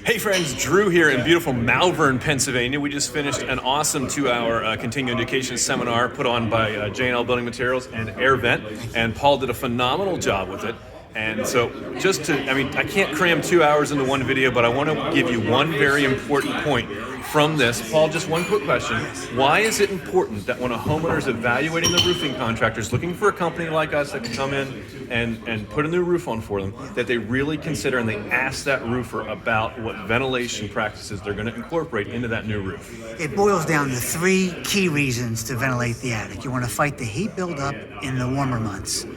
Hey friends, Drew here in beautiful Malvern, Pennsylvania. We just finished an awesome 2-hour continuing education seminar put on by J&L Building Materials and AirVent, and Paul did a phenomenal job with it. And so I can't cram 2 hours into one video, but I want to give you one very important point from this. Paul, just one quick question. Why is it important that when a homeowner is evaluating the roofing contractors, looking for a company like us that can come in and put a new roof on for them, that they really consider and they ask that roofer about what ventilation practices they're going to incorporate into that new roof? It boils down to 3 key reasons to ventilate the attic. You want to fight the heat buildup in the warmer months,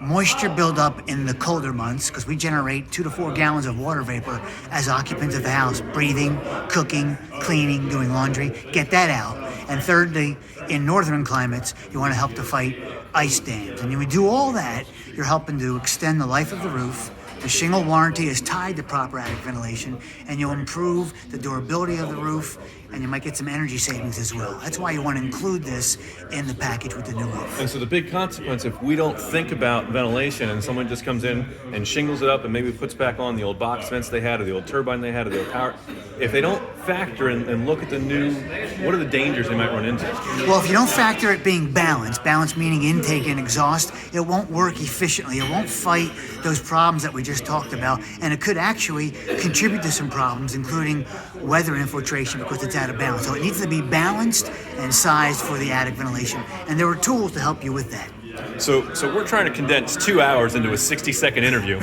moisture buildup in the colder months, because we generate 2 to 4 gallons of water vapor as occupants of the house, breathing, cooking, cleaning, doing laundry. Get that out. And thirdly, in northern climates, you want to help to fight ice dams. And when you do all that, you're helping to extend the life of the roof. The shingle warranty is tied to proper attic ventilation, and you'll improve the durability of the roof, and you might get some energy savings as well. That's why you want to include this in the package with the new roof. And so the big consequence, if we don't think about ventilation and someone just comes in and shingles it up and maybe puts back on the old box vents they had, or the old turbine they had, or the old power, if they don't factor in and look at the new, what are the dangers they might run into? Well, if you don't factor it being balanced meaning intake and exhaust, it won't work efficiently. It won't fight those problems that we just talked about, and it could actually contribute to some problems, including weather infiltration, because it's out of balance. So it needs to be balanced and sized for the attic ventilation, and there are tools to help you with that. So we're trying to condense 2 hours into a 60-second interview.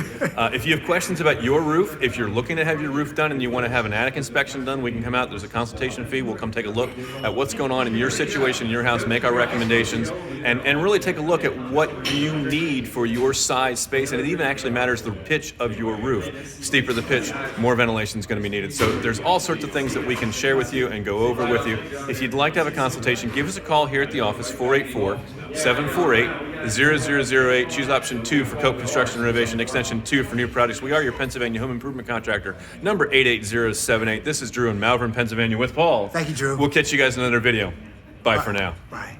If you have questions about your roof, if you're looking to have your roof done and you want to have an attic inspection done, we can come out. There's a consultation fee. We'll come take a look at what's going on in your situation, in your house, make our recommendations, and really take a look at what you need for your size space. And it even actually matters the pitch of your roof. Steeper the pitch, more ventilation is going to be needed. So there's all sorts of things that we can share with you and go over with you. If you'd like to have a consultation, give us a call here at the office, 484-748-0008. Choose option 2 for Cope Construction Renovation, extension 2 for new projects. We are your Pennsylvania home improvement contractor, number 88078. This is Drew in Malvern, Pennsylvania with Paul. Thank you, Drew. We'll catch you guys in another video. Bye for now. Bye.